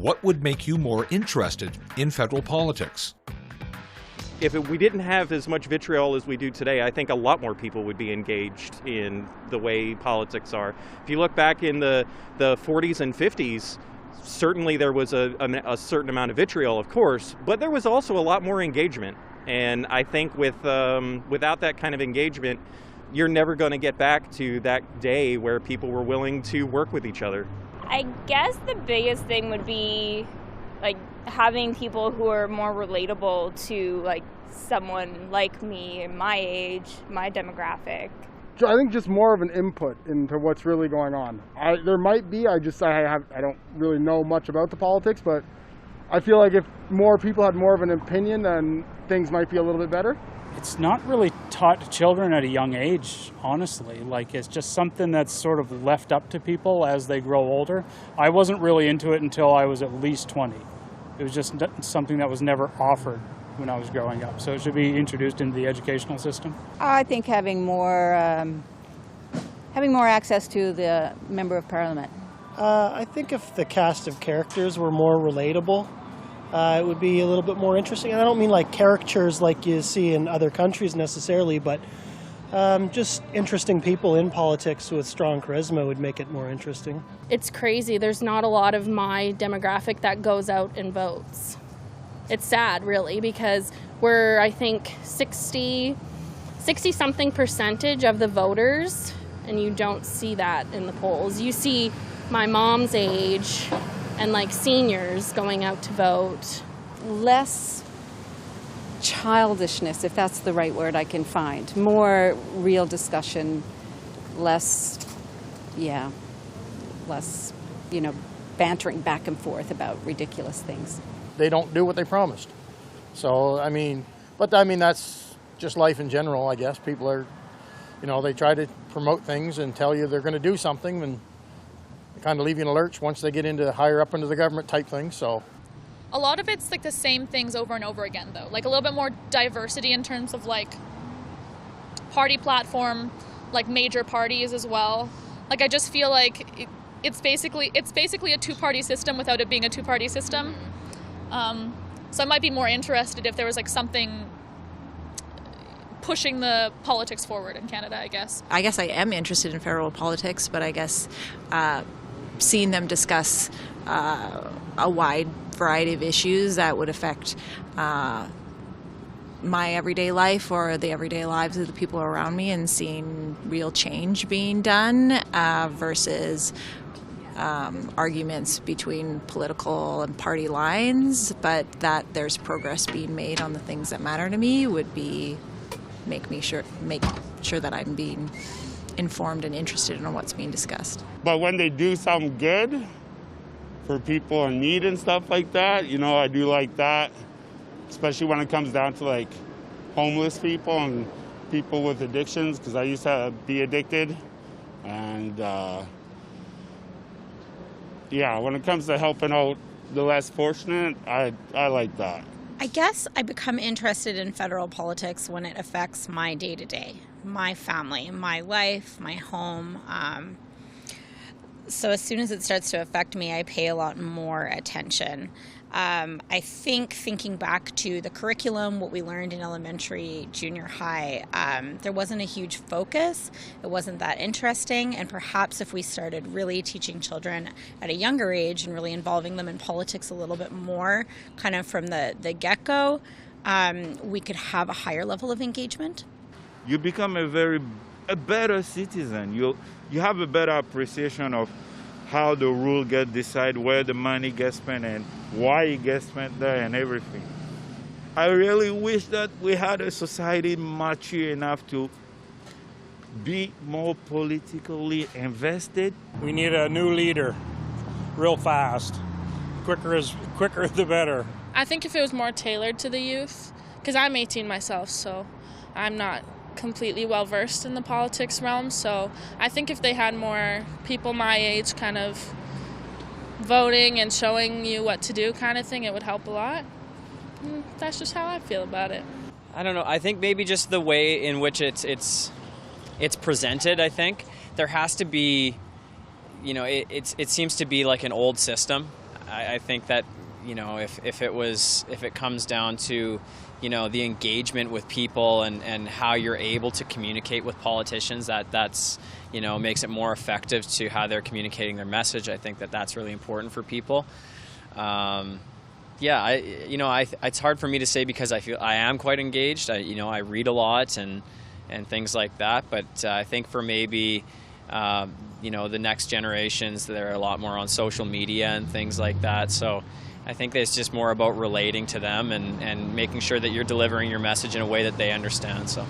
what would make you more interested in federal politics? If we didn't have as much vitriol as we do today, I think a lot more people would be engaged in the way politics are. If you look back in the 40s and 50s, certainly there was a certain amount of vitriol, of course, but there was also a lot more engagement. And I think without that kind of engagement, you're never going to get back to that day where people were willing to work with each other. I guess the biggest thing would be like having people who are more relatable to like someone like me, my age, my demographic. I think just more of an input into what's really going on. There might be, I don't really know much about the politics, but I feel like if more people had more of an opinion, then things might be a little bit better. It's not really taught to children at a young age, honestly. Like, it's just something that's sort of left up to people as they grow older. I wasn't really into it until I was at least 20. It was just something that was never offered when I was growing up. So it should be introduced into the educational system. I think having more access to the member of parliament. I think if the cast of characters were more relatable, it would be a little bit more interesting. And I don't mean like caricatures like you see in other countries necessarily, but just interesting people in politics with strong charisma would make it more interesting. It's crazy. There's not a lot of my demographic that goes out and votes. It's sad, really, because we're, I think, 60-something percentage of the voters, and you don't see that in the polls. You see my mom's age and like seniors going out to vote. Less childishness, if that's the right word I can find. More real discussion, less, bantering back and forth about ridiculous things. They don't do what they promised. So, that's just life in general, I guess. People are, they try to promote things and tell you they're going to do something and kind of leave you in a lurch once they get into higher up into the government type things. So a lot of it's like the same things over and over again, though. Like a little bit more diversity in terms of like party platform, like major parties as well. Like I just feel like it's basically a two-party system without it being a two-party system. So I might be more interested if there was like something pushing the politics forward in Canada, I guess. I guess I am interested in federal politics, but I guess seeing them discuss a wide variety of issues that would affect my everyday life or the everyday lives of the people around me, and seeing real change being done versus arguments between political and party lines, but that there's progress being made on the things that matter to me would make sure that I'm being informed and interested in what's being discussed. But when they do something good for people in need and stuff like that, I do like that, especially when it comes down to like homeless people and people with addictions, because I used to be addicted. And when it comes to helping out the less fortunate, I like that. I guess I become interested in federal politics when it affects my day-to-day, my family, my life, my home. So as soon as it starts to affect me, I pay a lot more attention. I think thinking back to the curriculum, what we learned in elementary, junior high, there wasn't a huge focus. It wasn't that interesting. And perhaps if we started really teaching children at a younger age and really involving them in politics a little bit more, kind of from the get-go, we could have a higher level of engagement. You become a better citizen. You have a better appreciation of how the rule gets decided, where the money gets spent, and why it gets spent there, and everything. I really wish that we had a society mature enough to be more politically invested. We need a new leader, real fast. Quicker the better. I think if it was more tailored to the youth, because I'm 18 myself, so I'm not completely well-versed in the politics realm, so I think if they had more people my age kind of voting and showing you what to do kind of thing, it would help a lot. That's just how I feel about it. I don't know. I think maybe just the way in which it's presented, I think. There has to be, it seems to be like an old system. I think that, you know, if it comes down to, you know, the engagement with people and how you're able to communicate with politicians, that's, you know, makes it more effective to how they're communicating their message. I think that that's really important for people. Yeah, it's hard for me to say because I feel I am quite engaged. I read a lot and things like that. But I think for maybe, you know, the next generations, they're a lot more on social media and things like that. So I think it's just more about relating to them and making sure that you're delivering your message in a way that they understand. So.